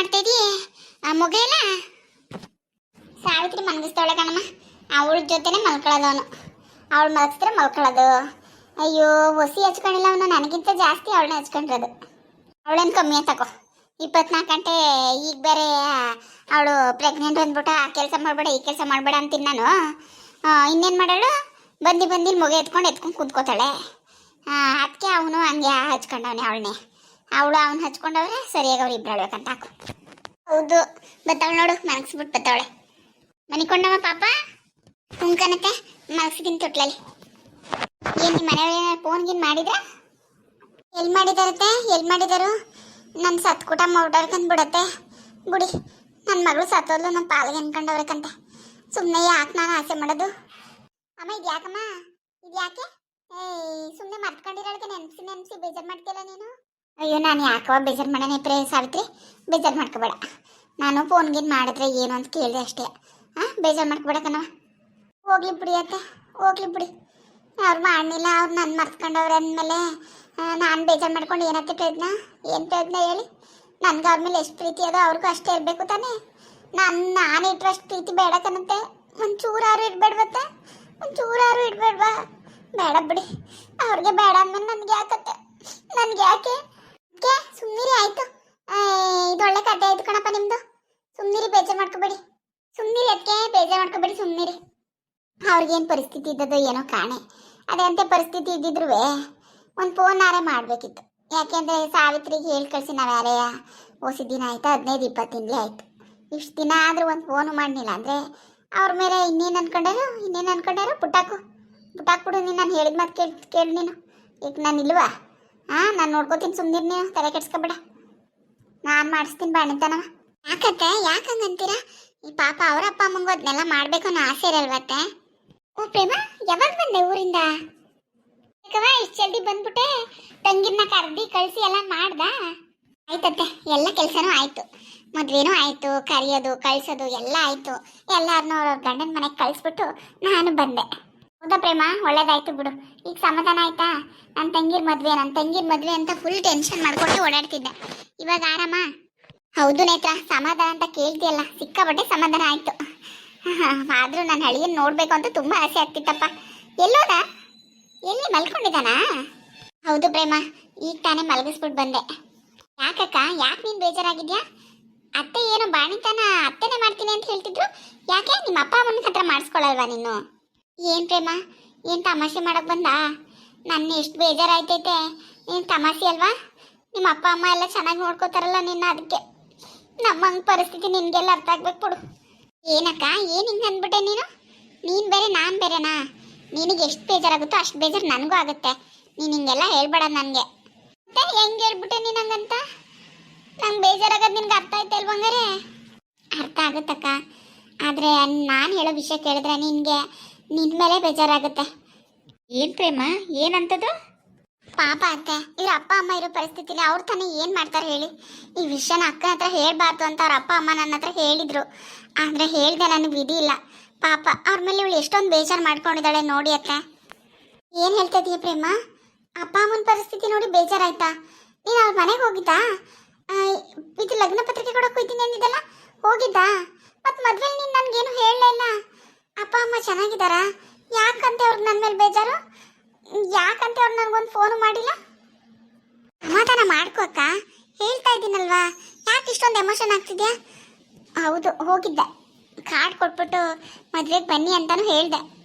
ಮಾಡ್ತಾ ಇದೀ ಮೊಗ ಇಲ್ಲ. ಸಾವಿತ್ರಿ ಮಲಗಿಸ್ತಾವಳೆ ಕಣಮ್ಮ. ಅವಳ ಜೊತೆನೆ ಮಲ್ಕೊಳ್ಳೋದು ಅವನು. ಅವಳು ಮಲಗಿಸಿದ್ರೆ ಮಲ್ಕೊಳ್ಳೋದು. ಅಯ್ಯೋ ಹೊಸಿ ಹಚ್ಕೊಂಡಿಲ್ಲ ಅವನು, ನನಗಿಂತ ಜಾಸ್ತಿ ಅವಳನ್ನ ಹಚ್ಕೊಂಡಿರೋದು. ಅವಳೇನು ಕಮ್ಮಿ ತಗೋ. 24 ಗಂಟೆ. ಈಗ ಬೇರೆ ಅವಳು ಪ್ರೆಗ್ನೆಂಟ್ ಅಂದ್ಬಿಟ್ಟು ಆ ಕೆಲಸ ಮಾಡಬೇಡ ಈ ಕೆಲಸ ಮಾಡಬೇಡ ಅಂತೀನಿ ನಾನು. ಇನ್ನೇನು ಮಾಡೋಳು, ಬಂದು ಮೊಗೆ ಎತ್ಕೊಂಡು ಕೂತ್ಕೋತಾಳೆ. ಅದಕ್ಕೆ ಅವನು ಹಂಗೆ ಹಚ್ಕೊಂಡವನೆ ಅವಳನ್ನೇ. ಅವಳು ಅವ್ನು ಹಚ್ಕೊಂಡವ್ರೆ ಸರಿಯಾಗಿ ಅವ್ರು ಇಬ್ಬರು ಹೇಳ್ಬೇಕಂತ ಹಾಕು. ಹೌದು, ಬತ್ತಾವಳು ನೋಡು, ಮಲಗಿಸ್ಬಿಟ್ಟು ಬತ್ತಾವಳೆ. ಮನಿಕೊಂಡವ ಪಾಪ ಕುಂಕನತ್ತೆ ಮಲಗಿಸಿದ್ದೀನಿ ತೊಟ್ಲಲ್ಲಿ. ಏನು ನಿಮ್ಮ ಮನೆಯವ್ರು ಫೋನ್ಗಿನ್ ಮಾಡಿದ್ರ? ಎಲ್ಲಿ ಮಾಡಿದಾರತ್ತೆ? ಎಲ್ಲಿ ಮಾಡಿದಾರು? ನನ್ನ ಸತ್ಕೂಟ ಮೌಡರ್ಕಂದ್ಬಿಡತ್ತೆ ಬಿಡಿ. ನನ್ನ ಮಗಳು ಸತ್ತೋದ್ಲು, ನಮ್ಮ ಪಾಲಿಗೆ ಅನ್ಕೊಂಡವ್ರಕ್ಕಂತೆ. ಸುಮ್ಮನೆ ಯಾಕೆ ನಾನು ಆಸೆ ಮಾಡೋದು? ಅಮ್ಮ ಇದು ಯಾಕಮ್ಮ, ಇದು ಯಾಕೆ? ಸುಮ್ಮನೆ ಮರ್ತ್ಕೊಂಡಿರೋಳಕ್ಕೆ ನೆನ್ಸಿ ಬೇಜಾರು ಮಾಡ್ತಿಲ್ಲ ನೀನು? ಅಯ್ಯೋ ನಾನು ಯಾಕವ ಬೇಜಾರು ಮಾಡೋಣ ಸಾವಿತ್ರಿ, ಬೇಜಾರು ಮಾಡ್ಕೋಬೇಡ. ನಾನು ಫೋನ್ಗಿನ್ ಮಾಡಿದ್ರೆ ಏನು ಅಂತ ಕೇಳಿದೆ ಅಷ್ಟೇ. ಬೇಜಾರು ಮಾಡ್ಕೋಬೇಡ ಕಣವ. ಹೋಗ್ಲಿ ಬಿಡಿ ಅತ್ತೆ, ಹೋಗ್ಲಿ ಬಿಡಿ. ಅವ್ರು ಮಾಡಲಿಲ್ಲ, ಅವ್ರು ನನ್ನ ಮರ್ತ್ಕೊಂಡವ್ರೆ ಅಂದಮೇಲೆ ನಾನು ಬೇಜಾರು ಮಾಡ್ಕೊಂಡು ಏನತ್ತೆ ಪ್ರಯತ್ನ? ಏನು ಪ್ರಯತ್ನ ಹೇಳಿ? ನನಗೆ ಅವ್ರ ಮೇಲೆ ಎಷ್ಟು ಪ್ರೀತಿ ಅದೋ ಅವ್ರಿಗೂ ಅಷ್ಟೇ ಇರಬೇಕು ತಾನೇ. ನಾನು ಇಟ್ಟರೆ ಅಷ್ಟು ಪ್ರೀತಿ ಬೇಡ ಕಣತ್ತೆ. ಒಂಚೂರಾರು ಇಡಬೇಡ್ವತ್ತೆ, ಒಂಚೂರಾರು ಇಡಬೇಡ್ವಾ? ಬೇಡ ಬಿಡಿ. ಅವ್ರಿಗೆ ಬೇಡ ಅಂದಮೇಲೆ ನನಗೆ ಯಾಕತ್ತೆ? ನನಗೆ ಯಾಕೆ? ಸುಮ್ಮನಿರಿ ಆಯಿತು. ಇದೊಳ್ಳೆ ಕಡ್ಡೆ ಆಯಿತು ಕಣಪ್ಪ ನಿಮ್ಮದು. ಸುಮ್ಮನಿರಿ, ಬೇಜಾರು ಮಾಡ್ಕೋಬೇಡಿ. ಸುಮ್ಮನಿರಿ ಅದಕ್ಕೆ ಬೇಜಾರು ಮಾಡ್ಕೋಬೇಡಿ, ಸುಮ್ಮನಿರಿ. ಅವ್ರಿಗೇನು ಪರಿಸ್ಥಿತಿ ಇದ್ದದೋ ಏನೋ ಕಾಣೆ. ಅದೇ ಅಂತೆ ಪರಿಸ್ಥಿತಿ ಇದ್ದಿದ್ರು ಒಂದು ಫೋನಾರೇ ಮಾಡಬೇಕಿತ್ತು. ಯಾಕೆಂದರೆ ಸಾವಿತ್ರಿಗೆ ಹೇಳಿ ಕಳಿಸಿ ನಾವು ಯಾರೇ ಓಸಿ ದಿನ ಆಯಿತು, 15-20 ತಿಂಗಳೇ ಆಯಿತು. ಇಷ್ಟು ದಿನ ಆದರೂ ಒಂದು ಫೋನು ಮಾಡಲಿಲ್ಲ ಅಂದರೆ ಅವ್ರ ಮೇಲೆ ಇನ್ನೇನು ಅನ್ಕೊಂಡಾರು? ಪುಟ್ಟಾಕ್ಬಿಡು ನೀನು. ನಾನು ಹೇಳಿದ ಮಾತು ಕೇಳಿ ನೀನು. ಈಗ ನಾನು ಇಲ್ವಾ? ನಾನು ನೋಡ್ಕೋತೀನಿ, ಸುಮ್ಮನಿರು ನೀನು, ತಲೆ ಕೆಡ್ಸ್ಕೊಬೇಡ. ನಾನು ಮಾಡಿಸ್ತೀನಿ ಬಾಣಿತನವ. ಯಾಕತ್ತೆ, ಯಾಕಂಗಂತೀರಾ? ಈ ಪಾಪ ಅವರ ಅಪ್ಪ ಅಮ್ಮಂಗೂ ಅದನ್ನೆಲ್ಲ ಮಾಡಬೇಕು ಅನ್ನೋ ಆಸೆ ಇರಲ್ವತ್ತೆ? ಓ ಪ್ರೇಮ, ಯಾವಾಗ ಬಂದೆ ಊರಿಂದ? ಯಾಕವ ಇಷ್ಟು ಜಲ್ದಿ ಬಂದ್ಬಿಟ್ಟೆ? ತಂಗಿರನ್ನ ಕರ್ದಿ ಕಳಿಸಿ ಎಲ್ಲ ಮಾಡ್ದ? ಆಯ್ತತ್ತೆ, ಎಲ್ಲ ಕೆಲಸನೂ ಆಯಿತು. ಮದುವೆನೂ ಆಯಿತು, ಕರೆಯೋದು ಕಳಿಸೋದು ಎಲ್ಲ ಆಯಿತು. ಎಲ್ಲರನ್ನೂ ಅವ್ರ ಗಂಡನ ಮನೆಗೆ ಕಳಿಸ್ಬಿಟ್ಟು ನಾನು ಬಂದೆ. ಹೌದಾ ಪ್ರೇಮ, ಒಳ್ಳೇದಾಯ್ತು ಬಿಡು. ಈಗ ಸಮಾಧಾನ ಆಯ್ತಾ? ನನ್ನ ತಂಗಿರ ಮದುವೆ ಅಂತ ಫುಲ್ ಟೆನ್ಷನ್ ಮಾಡ್ಕೊಂಡು ಓಡಾಡ್ತಿದ್ದೆ. ಇವಾಗ ಆರಾಮ? ಹೌದು ನೇತ್ರ, ಸಮಾಧಾನ ಅಂತ ಕೇಳ್ತಿಯಲ್ಲ, ಸಿಕ್ಕಾಪಟ್ಟೆ ಸಮಾಧಾನ ಆಯಿತು. ಆದರೂ ನನ್ನ ಹಳಿಯನ್ನು ನೋಡಬೇಕು ಅಂತ ತುಂಬ ಆಸೆ ಆಗ್ತಿತ್ತಪ್ಪ. ಎಲ್ಲೋದ? ಎಲ್ಲಿ ಮಲ್ಕೊಂಡಿದ್ದಾನಾ? ಹೌದು ಪ್ರೇಮ, ಈಗ ತಾನೇ ಮಲಗಿಸ್ಬಿಟ್ಟು ಬಂದೆ. ಯಾಕಕ್ಕ, ಯಾಕೆ ನೀನು ಬೇಜಾರಾಗಿದ್ಯಾ? ಅತ್ತೆ ಏನೋ ಬಾಣಿತನ ಅತ್ತೆನೇ ಮಾಡ್ತೀನಿ ಅಂತ ಹೇಳ್ತಿದ್ರು. ಯಾಕೆ ನಿಮ್ಮ ಅಪ್ಪ ಅಮ್ಮನ ಹತ್ರ ಮಾಡಿಸ್ಕೊಳ್ಳಲ್ವಾ ನೀನು? ಏನು ಪ್ರೇಮ, ಏನು ತಮಾಷೆ ಮಾಡೋಕ್ಕೆ ಬಂದ? ನನ್ನ ಎಷ್ಟು ಬೇಜಾರಾಯ್ತೈತೆ. ನೀನು ತಮಾಷೆ ಅಲ್ವಾ? ನಿಮ್ಮ ಅಪ್ಪ ಅಮ್ಮ ಎಲ್ಲ ಚೆನ್ನಾಗಿ ನೋಡ್ಕೋತಾರಲ್ಲ ನಿನ್ನ, ಅದಕ್ಕೆ. ನಮ್ಮಂಗೆ ಪರಿಸ್ಥಿತಿ ನಿನಗೆಲ್ಲ ಅರ್ಥ ಆಗ್ಬೇಕು ಬಿಡು. ಏನಕ್ಕ, ಏನು ಹಿಂಗೆ ಅಂದ್ಬಿಟ್ಟೆ ನೀನು? ನೀನು ಬೇರೆ ನಾನು ಬೇರೆನಾ? ನಿನಗೆ ಎಷ್ಟು ಬೇಜಾರಾಗುತ್ತೋ ಅಷ್ಟು ಬೇಜಾರು ನನಗೂ ಆಗುತ್ತೆ. ನೀನು ಹಿಂಗೆಲ್ಲ ಹೇಳ್ಬೇಡ ನನಗೆ. ಮತ್ತೆ ಹೆಂಗೆ ಹೇಳ್ಬಿಟ್ಟೆ ನೀನು ಹಂಗಂತ? ನಂಗೆ ಬೇಜಾರಾಗೋದು ನಿನ್ಗೆ ಅರ್ಥ ಆಯ್ತು ಅಲ್ವಂಗಾರೆ? ಅರ್ಥ ಆಗುತ್ತಕ್ಕ, ಆದರೆ ನಾನು ಹೇಳೋ ವಿಷಯ ಕೇಳಿದ್ರೆ ನಿನ್ನ ಮೇಲೆ ಬೇಜಾರಾಗುತ್ತೆ. ಏನು ಪ್ರೇಮ, ಏನಂತದ್ದು? ಪಾಪ ಅತ್ತೆ, ಇವ್ರ ಅಪ್ಪ ಅಮ್ಮ ಇರೋ ಪರಿಸ್ಥಿತಿಲಿ ಅವ್ರು ತಾನೇ ಏನು ಮಾಡ್ತಾರೆ ಹೇಳಿ? ಈ ವಿಷಯನ ಅಕ್ಕನ ಹತ್ರ ಹೇಳಬಾರ್ದು ಅಂತ ಅವ್ರ ಅಪ್ಪ ಅಮ್ಮ ನನ್ನ ಹತ್ರ ಹೇಳಿದರು. ಆದರೆ ಹೇಳ್ದೆ ನನಗೆ ವಿಧಿ ಇಲ್ಲ. ಪಾಪ ಅವ್ರ ಮೇಲೆ ಇವಳು ಎಷ್ಟೊಂದು ಬೇಜಾರು ಮಾಡ್ಕೊಂಡಿದ್ದಾಳೆ ನೋಡಿ ಅತ್ತೆ. ಏನು ಹೇಳ್ತಾ ಇದೀಯ ಪ್ರೇಮ? ಅಪ್ಪ ಅಮ್ಮನ ಪರಿಸ್ಥಿತಿ ನೋಡಿ ಬೇಜಾರಾಯ್ತಾ? ನೀನು ಅವ್ರ ಮನೆಗೆ ಹೋಗಿದ್ದಾ? ಇದು ಲಗ್ನ ಪತ್ರಿಕೆ ಕೊಡೋಕೆ ಹೋಗ್ತೀನಿ ಅಂದಿದ್ದಲ್ಲ, ಹೋಗಿದ್ದಾ? ಮತ್ತು ಮದುವೆಲಿ ನೀನು ನನಗೇನು ಹೇಳಲೇ ಇಲ್ಲ. ಅಪ್ಪ ಅಮ್ಮ ಚೆನ್ನಾಗಿದ್ದಾರಾ? ಯಾಕಂತೆ ಅವ್ರಿಗೆ ನನ್ನ ಮೇಲೆ ಬೇಜಾರು? ಯಾಕಂತೆ ಅವ್ರು ನನಗೊಂದು ಫೋನು ಮಾಡಿಲ್ಲ? ಸಮಾಧಾನ ಮಾಡ್ಕೋ ಅಕ್ಕ, ಹೇಳ್ತಾ ಇದ್ದೀನಲ್ವಾ, ಯಾಕೆ ಇಷ್ಟೊಂದು ಎಮೋಷನ್ ಆಗ್ತಿದ್ಯಾ? ಹೌದು, ಹೋಗಿದ್ದೆ. ಕಾರ್ಡ್ ಕೊಟ್ಬಿಟ್ಟು ಮದುವೆಗೆ ಬನ್ನಿ ಅಂತಲೂ ಹೇಳಿದೆ.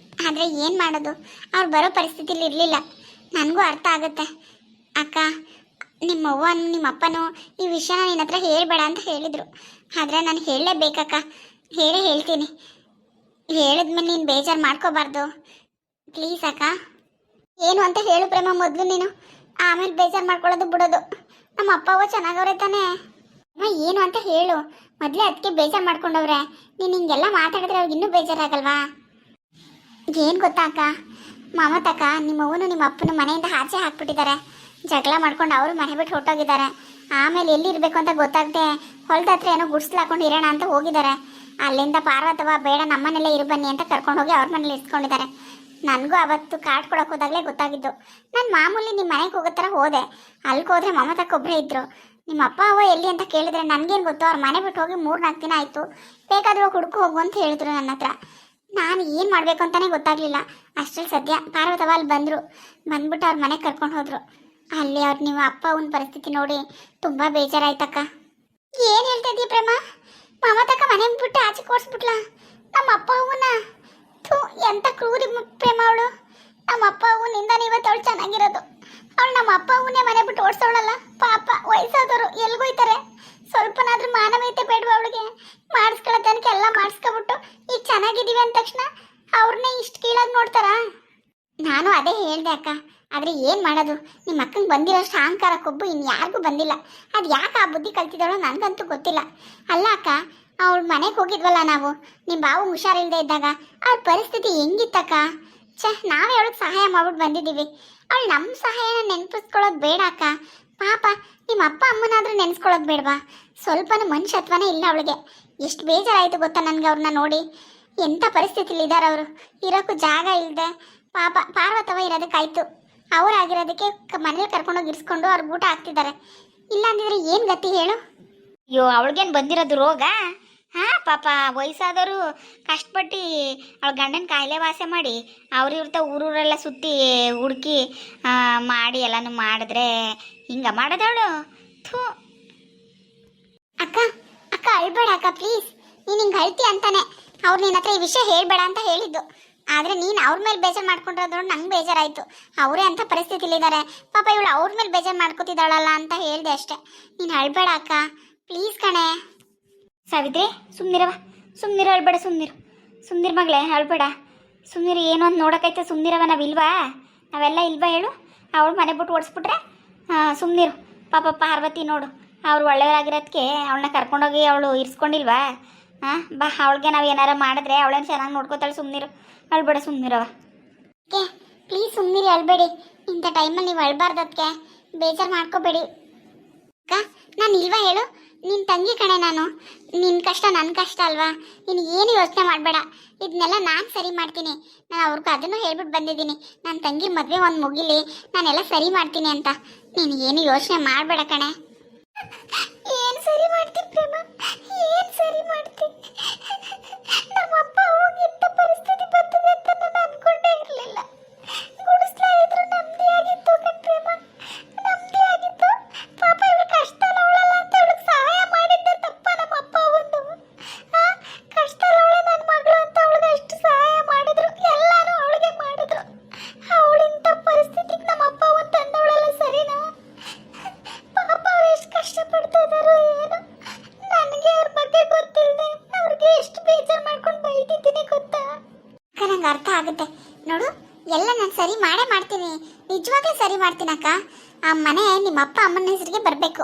ಆದರೆ ಏನು ಮಾಡೋದು, ಅವ್ರು ಬರೋ ಪರಿಸ್ಥಿತಿಲಿ ಇರಲಿಲ್ಲ. ನನಗೂ ಅರ್ಥ ಆಗುತ್ತೆ ಅಕ್ಕ. ನಿಮ್ಮವ್ವನು ನಿಮ್ಮಪ್ಪನೂ ಈ ವಿಷಯನ ನಿನ್ನ ಹತ್ರ ಹೇಳಬೇಡ ಅಂತ ಹೇಳಿದರು. ಆದರೆ ನಾನು ಹೇಳಲೇಬೇಕಕ್ಕ, ಹೇಳ್ತೀನಿ. ಹೇಳಿದ್ಮೇಲೆ ನೀನು ಬೇಜಾರು ಮಾಡ್ಕೋಬಾರ್ದು ಪ್ಲೀಸ್ ಅಕ್ಕ. ಏನು ಅಂತ ಹೇಳು ಪ್ರೇಮ ಮೊದಲು ನೀನು, ಆಮೇಲೆ ಬೇಜಾರು ಮಾಡ್ಕೊಳ್ಳೋದು ಬಿಡೋದು. ನಮ್ಮ ಅಪ್ಪ ಅವ್ವ ಚೆನ್ನಾಗವ್ರೆ ತಾನೇ? ಅಮ್ಮ ಏನು ಅಂತ ಹೇಳು ಮೊದಲೇ, ಅದಕ್ಕೆ ಬೇಜಾರು ಮಾಡ್ಕೊಂಡವ್ರೆ. ನೀನು ಹಿಂಗೆಲ್ಲ ಮಾತಾಡಿದ್ರೆ ಅವ್ರಿಗೆ ಇನ್ನೂ ಬೇಜಾರಾಗಲ್ವಾ? ಏನು ಗೊತ್ತಾ ಅಕ್ಕ, ಮಮತಕ್ಕ ನಿಮ್ಮವ್ವನು ನಿಮ್ಮ ಅಪ್ಪನ ಮನೆಯಿಂದ ಆಚೆ ಹಾಕ್ಬಿಟ್ಟಿದ್ದಾರೆ. ಜಗಳ ಮಾಡ್ಕೊಂಡು ಅವರು ಮನೆ ಬಿಟ್ಟು ಹೊರಟೋಗಿದ್ದಾರೆ. ಆಮೇಲೆ ಎಲ್ಲಿರಬೇಕು ಅಂತ ಗೊತ್ತಾಗದೆ ಹೊಲದ ಹತ್ರ ಏನೋ ಗುಡ್ಸ್ಲು ಹಾಕೊಂಡು ಇರೋಣ ಅಂತ ಹೋಗಿದ್ದಾರೆ. ಅಲ್ಲಿಂದ ಪಾರ್ವತವ ಬೇಡ ನಮ್ಮನೆಲ್ಲೇ ಇರು ಬನ್ನಿ ಅಂತ ಕರ್ಕೊಂಡು ಹೋಗಿ ಅವ್ರ ಮನೇಲಿ ಇಸ್ಕೊಂಡಿದ್ದಾರೆ. ನನಗೂ ಅವತ್ತು ಕಾರ್ಡ್ ಕೊಡೋಕೆ ಹೋದಾಗಲೇ ಗೊತ್ತಾಗಿದ್ದು. ನಾನು ಮಾಮೂಲಿ ನಿಮ್ಮ ಮನೆಗೆ ಹೋಗೋ ಥರ ಹೋದೆ. ಅಲ್ಲಿಗೆ ಹೋದರೆ ಮಮತಕ್ಕ ಒಬ್ಬರೇ ಇದ್ದರು. ನಿಮ್ಮ ಅಪ್ಪ ಅವ್ವ ಎಲ್ಲಿ ಅಂತ ಕೇಳಿದ್ರೆ ನನಗೇನು ಗೊತ್ತು, ಅವ್ರ ಮನೆ ಬಿಟ್ಟು ಹೋಗಿ 3-4 ದಿನ ಆಯಿತು. ಬೇಕಾದರೂ ಹುಡುಕು ಹೋಗು ಅಂತ ಹೇಳಿದ್ರು ನನ್ನ ಹತ್ರ. ನಾನು ಏನು ಮಾಡಬೇಕು ಅಂತಲೇ ಗೊತ್ತಾಗಲಿಲ್ಲ. ಅಷ್ಟರಲ್ಲಿ ಸದ್ಯ ಪಾರ್ವತವ ಅಲ್ಲಿ ಬಂದ್ಬಿಟ್ಟು ಅವ್ರ ಮನೆಗೆ ಕರ್ಕೊಂಡು ಹೋದರು. ಅಲ್ಲಿ ಅವ್ರು ನಿಮ್ಮ ಅಪ್ಪ ಅವನ ಪರಿಸ್ಥಿತಿ ನೋಡಿ ತುಂಬ ಬೇಜಾರಾಯ್ತಕ್ಕ. ಏನು ಹೇಳ್ತಾ ಇದೀಯ ಪ್ರೇಮ? ಮಮತಕ್ಕ ಮನೆ ಬಿಟ್ಟು ಆಚೆ ಕೊಡ್ಸ್ಬಿಟ್ಲ ನಮ್ಮ ಅಪ್ಪ ಅವನ್ನ? ಥೂ, ಎಂತ ಕ್ರೂರಿ ಪ್ರೇಮ ಅವಳು. ನಮ್ಮ ಅಪ್ಪ ಅವನಿಂದಾನೆ ಇವತ್ತು ಅವಳು ಚೆನ್ನಾಗಿರೋದು. ಅವಳು ನಮ್ಮ ಅಪ್ಪ ಅವನ್ನೇ ಮನೆ ಬಿಟ್ಟು ಓಡಿಸೋಳಲ್ಲ. ಪಾಪ ವಯಸ್ಸಾದವರು ಎಲ್ಗೋಯ್ತಾರೆ. ಸ್ವಲ್ಪನಾದ್ರೂ ಮಾನವೀಯತೆ ಬೇಡವಾ ಅವಳಿಗೆ? ಮಾಡಿಸ್ಕೊಳ್ಳೋ ತನಕ ಎಲ್ಲ ಮಾಡಿಸ್ಕೊಬಿಟ್ಟು ಈಗ ಚೆನ್ನಾಗಿದ್ದೀವಿ ಅಂದ ತಕ್ಷಣ ಅವ್ರನ್ನೇ ಇಷ್ಟು ಕೀಳಾಗಿ ನೋಡ್ತಾರಾ? ನಾನು ಅದೇ ಹೇಳ್ದೆ ಅಕ್ಕ. ಆದರೆ ಏನು ಮಾಡೋದು, ನಿಮ್ಮ ಅಕ್ಕಂಗೆ ಬಂದಿರೋಷ್ಟು ಅಹಂಕಾರ ಕೊಬ್ಬು ಇನ್ಯಾರಿಗೂ ಬಂದಿಲ್ಲ. ಅದು ಯಾಕೆ ಆ ಬುದ್ಧಿ ಕಲ್ತಿದ್ದಾಳೋ ನನಗಂತೂ ಗೊತ್ತಿಲ್ಲ. ಅಲ್ಲ ಅಕ್ಕ, ಅವಳು ಮನೆಗೆ ಹೋಗಿದ್ವಲ್ಲ ನಾವು, ನಿಮ್ಮ ಬಾವು ಹುಷಾರಿಲ್ಲದೆ ಇದ್ದಾಗ ಅವ್ಳ ಪರಿಸ್ಥಿತಿ ಹೆಂಗಿತ್ತಕ್ಕ? ನಾವೇ ಅವಳಿಗೆ ಸಹಾಯ ಮಾಡ್ಬಿಟ್ಟು ಬಂದಿದ್ದೀವಿ. ಅವಳು ನಮ್ಮ ಸಹಾಯನ ನೆನಪಿಸ್ಕೊಳ್ಳೋದು ಬೇಡ ಅಕ್ಕ. ಪಾಪ ನಿಮ್ಮ ಅಪ್ಪ ಅಮ್ಮನಾದ್ರೂ ನೆನೆಸ್ಕೊಳ್ಳೋದು ಬೇಡವಾ? ಸ್ವಲ್ಪನೂ ಮನುಷ್ಯತ್ವನೇ ಇಲ್ಲ ಅವಳಿಗೆ. ಎಷ್ಟು ಬೇಜಾರಾಯಿತು ಗೊತ್ತಾ ನನಗೆ ಅವ್ರನ್ನ ನೋಡಿ. ಎಂಥ ಪರಿಸ್ಥಿತಿಲಿ ಇದ್ದಾರೆ ಅವರು. ಇರೋಕ್ಕೂ ಜಾಗ ಇಲ್ಲದೆ ಪಾಪ ಪಾರ್ವತವ ಇರೋದಕ್ಕಾಯ್ತು. ಅವರಾಗಿರೋದಕ್ಕೆ ಮನೇಲಿ ಕರ್ಕೊಂಡೋಗಿ ಇರಿಸ್ಕೊಂಡು ಅವ್ರಿಗೆ ಊಟ ಹಾಕ್ತಿದ್ದಾರೆ. ಇಲ್ಲ ಅಂದಿದ್ರೆ ಏನು ಗತಿ ಹೇಳು? ಅಯ್ಯೋ, ಅವಳಿಗೇನು ಬಂದಿರೋದು ರೋಗ? ಹಾಂ, ಪಾಪ ವಯಸ್ಸಾದವರು ಕಷ್ಟಪಟ್ಟು ಅವಳ ಗಂಡನ ಕಾಯಿಲೆ ವಾಸ ಮಾಡಿ ಅವ್ರಿವ್ರತ ಊರೂರೆಲ್ಲ ಸುತ್ತಿ ಹುಡುಕಿ ಮಾಡಿ ಎಲ್ಲನೂ ಮಾಡಿದ್ರೆ ಹಿಂಗೆ ಮಾಡೋದವಳು. ಥೂ. ಅಕ್ಕ ಅಕ್ಕ ಅಳ್ಬೇಡ ಅಕ್ಕ, ಪ್ಲೀಸ್. ನೀನು ಹಿಂಗೆ ಅಳ್ತಿ ಅಂತಾನೆ ಅವ್ರು ನಿನ್ನ ಹತ್ರ ಈ ವಿಷಯ ಹೇಳ್ಬೇಡ ಅಂತ ಹೇಳಿದ್ದು. ಆದರೆ ನೀನು ಅವ್ರ ಮೇಲೆ ಬೇಜಾರು ಮಾಡ್ಕೊಂಡಿರೋದ್ರು ನಂಗೆ ಬೇಜಾರಾಯಿತು. ಅವರೇ ಅಂಥ ಪರಿಸ್ಥಿತಿಲಿದ್ದಾರೆ. ಪಾಪ ಇವಳು ಅವ್ರ ಮೇಲೆ ಬೇಜಾರು ಮಾಡ್ಕೋತಿದ್ದಾಳಲ್ಲ ಅಂತ ಹೇಳಿದೆ ಅಷ್ಟೇ. ನೀನು ಅಳ್ಬೇಡ ಅಕ್ಕ, ಪ್ಲೀಸ್ ಕಣೆ. ಸಾವಿತ್ರಿ, ಸುಮ್ಮನಿರವ, ಸುಮ್ಮನಿರು, ಅಳ್ಬೇಡ, ಸುಮ್ಮನಿರು ಮಗಳೇ, ಅಳ್ಬೇಡ, ಸುಮ್ಮನಿರು. ಏನು ಅಂತ ನೋಡೋಕೈತೆ, ಸುಮ್ಮನಿರವ. ನಾವೆಲ್ಲ ಇಲ್ವಾ ಹೇಳು? ಅವಳು ಮನೆ ಬಿಟ್ಟು ಓಡಿಸ್ಬಿಟ್ರೆ ಸುಮ್ಮನಿರು. ಪಾಪ ಪಾರ್ವತಿ ನೋಡು, ಅವ್ರು ಒಳ್ಳೆಯವರಾಗಿರೋದಕ್ಕೆ ಅವಳನ್ನ ಕರ್ಕೊಂಡೋಗಿ ಅವಳು ಇರಿಸ್ಕೊಂಡಿಲ್ವಾ? ಹಾಂ, ಬಾ, ಅವಳಿಗೆ ನಾವು ಏನಾರ ಮಾಡಿದ್ರೆ ಅವಳೇನು ಚೆನ್ನಾಗಿ ನೋಡ್ಕೋತಾಳೆ. ಸುಮ್ಮನಿರು, ಅಳ್ಬೇಡ, ಸುಮ್ಮನಿರವ. Okay, please ಸುಮ್ಮನಿರಿ, ಅಳ್ಬೇಡಿ. ಇಂಥ ಟೈಮಲ್ಲಿ ನೀವು ಅಳ್ಬಾರ್ದಕ್ಕೆ ಬೇಜಾರು ಮಾಡ್ಕೋಬೇಡಿ ಅಕ್ಕ. ನಾನು ಇಲ್ವಾ ಹೇಳು? ನಿನ್ನ ತಂಗಿ ಕಣೆ ನಾನು. ನಿನ್ನ ಕಷ್ಟ ನನ್ನ ಕಷ್ಟ ಅಲ್ವಾ? ನೀನು ಏನು ಯೋಚನೆ ಮಾಡಬೇಡ. ಇದನ್ನೆಲ್ಲ ನಾನು ಸರಿ ಮಾಡ್ತೀನಿ. ನಾನು ಅವ್ರಿಗೆ ಅದನ್ನು ಹೇಳ್ಬಿಟ್ಟು ಬಂದಿದ್ದೀನಿ, ನನ್ನ ತಂಗಿ ಮದುವೆ ಒಂದು ಮುಗಿಲಿ, ನಾನೆಲ್ಲ ಸರಿ ಮಾಡ್ತೀನಿ ಅಂತ. ನೀನು ಏನು ಯೋಚನೆ ಮಾಡಬೇಡ ಕಣೆ. ಏನು ಸರಿ ಮಾಡ್ತೀನಿ ಪ್ರೇಮ, ಏನು ಸರಿ ಮಾಡ್ತೀನಿ? ನಮ್ಮ ಅಪ್ಪ ಹೋಗಿದ್ದ ಪರಿಸ್ಥಿತಿ ಬರ್ತದೆ ಅಂತ ನಾನು ಅನ್ಕೊಂಡೇ ಇರಲಿಲ್ಲ. ಗುಡಿಸ್ಲಾ ಇದ್ರು ನಮ್ದೇ ಆಗಿತ್ತು ಪ್ರೇಮ, ನಮ್ದೇ ಆಗಿತ್ತು. ಪಾಪ ಇವಳು ಕಷ್ಟ ಅವಳಲ್ಲ ಅಂತ ಇವಳಿಗೆ ಸಹಾಯ ಮಾಡಿದ್ದೆ ತಪ್ಪ ನಮ್ಮ ಅಪ್ಪ ಒಂದು. ಕಷ್ಟ ಅವಳೆ ನನ್ನ ಮಗಳು ಅಂತ ಅವಳಿಗೆ ಅಷ್ಟು ಸಹಾಯ ಮಾಡಿದ್ರು, ಎಲ್ಲಾನು ಅವಳಿಗೆ ಮಾಡಿದ್ರು. ಅವಳಿಂಥ ಪರಿಸ್ಥಿತಿಗೆ ನಮ್ಮ ಅಪ್ಪ ಒಂದು ತಂದವಳಲ್ಲ, ಸರಿನಾ? ಪಾಪ ಅವ್ರು ಎಷ್ಟು ಕಷ್ಟಪಡ್ತಾ ಇದ್ದಾರೋ ಏನು. ನನಗೆ ಅವ್ರ ಬಗ್ಗೆ ಗೊತ್ತಿಲ್ಲದೆ ಅವ್ರಿಗೆ ಎಷ್ಟು ಬೇಜಾರು ಮಾಡ್ಕೊಂಡು ಬೈದಿದ್ದೀನಿ ಗೊತ್ತಾ? ನಂಗೆ ಅರ್ಥ ಆಗುತ್ತೆ ನೋಡು. ಎಲ್ಲ ನಾನು ಸರಿ ಮಾಡೇ ಮಾಡ್ತೀನಿ, ನಿಜವಾಗ್ಲೂ ಸರಿ ಮಾಡ್ತೀನಿ ಅಕ್ಕ. ಆ ಮನೆ ನಿಮ್ಮ ಅಪ್ಪ ಅಮ್ಮನ ಹೆಸರಿಗೆ ಬರಬೇಕು,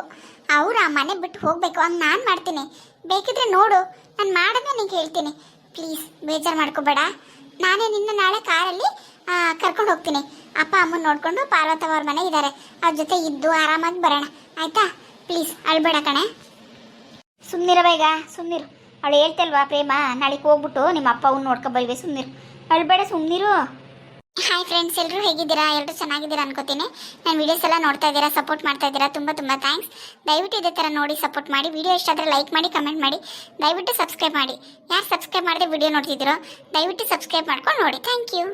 ಅವ್ರು ಆ ಮನೆ ಬಿಟ್ಟು ಹೋಗಬೇಕು. ಹಂಗೆ ನಾನು ಮಾಡ್ತೀನಿ. ಬೇಕಿದ್ರೆ ನೋಡು, ನಾನು ಮಾಡೋದನ್ನ ನಿಂಗೆ ಹೇಳ್ತೀನಿ. ಪ್ಲೀಸ್ ಬೇಜಾರು ಮಾಡ್ಕೋಬೇಡ. ನಾನೇ ನಿನ್ನ ನಾಳೆ ಕಾರಲ್ಲಿ ಕರ್ಕೊಂಡು ಹೋಗ್ತೀನಿ. ಅಪ್ಪ ಅಮ್ಮನ ನೋಡಿಕೊಂಡು ಪಾರ್ವತವ ಅವ್ರ ಮನೆ ಇದ್ದಾರೆ, ಅವ್ರ ಜೊತೆ ಇದ್ದು ಆರಾಮಾಗಿ ಬರೋಣ, ಆಯಿತಾ? ಪ್ಲೀಸ್ ಅಳ್ಬೇಡ ಕಣೆ. ಸುಮ್ಮನಿರವ, ಈಗ ಸುಮ್ಮನಿರು. ಅವಳು ಹೇಳ್ತಲ್ವಾ ಪ್ರೇಮ, ನಾಳೆಗೆ ಹೋಗ್ಬಿಟ್ಟು ನಿಮ್ಮ ಅಪ್ಪ ಅವ್ನು ನೋಡ್ಕೊಬಲ್ವೆ. ಸುಮ್ಮನಿರು, ಅಳ್ಬೇಡ, ಸುಮ್ಮನಿರು. ಹಾಯ್ ಫ್ರೆಂಡ್ಸ್, ಎಲ್ಲರೂ ಹೇಗಿದ್ದೀರಾ? ಎಲ್ಲರೂ ಚೆನ್ನಾಗಿದ್ದೀರಾ ಅನ್ಕೋತೀನಿ. ನಾನು ವೀಡಿಯೋಸ್ ಎಲ್ಲ ನೋಡ್ತಾ ಇದ್ದೀರಾ, ಸಪೋರ್ಟ್ ಮಾಡ್ತಾ ಇದ್ದೀರಾ, ತುಂಬ ಥ್ಯಾಂಕ್ಸ್. ದಯವಿಟ್ಟು ಇದೇ ಥರ ನೋಡಿ ಸಪೋರ್ಟ್ ಮಾಡಿ. ವಿಡಿಯೋ ಇಷ್ಟ ಆದರೆ ಲೈಕ್ ಮಾಡಿ, ಕಮೆಂಟ್ ಮಾಡಿ, ದಯವಿಟ್ಟು ಸಬ್ಸ್ಕ್ರೈಬ್ ಮಾಡಿ. ಯಾರು ಸಬ್ಸ್ಕ್ರೈಬ್ ಮಾಡದೆ ವಿಡಿಯೋ ನೋಡ್ತಿದ್ದೀರೋ ದಯವಿಟ್ಟು ಸಬ್ಸ್ಕ್ರೈಬ್ ಮಾಡ್ಕೊಂಡು ನೋಡಿ. Thank you.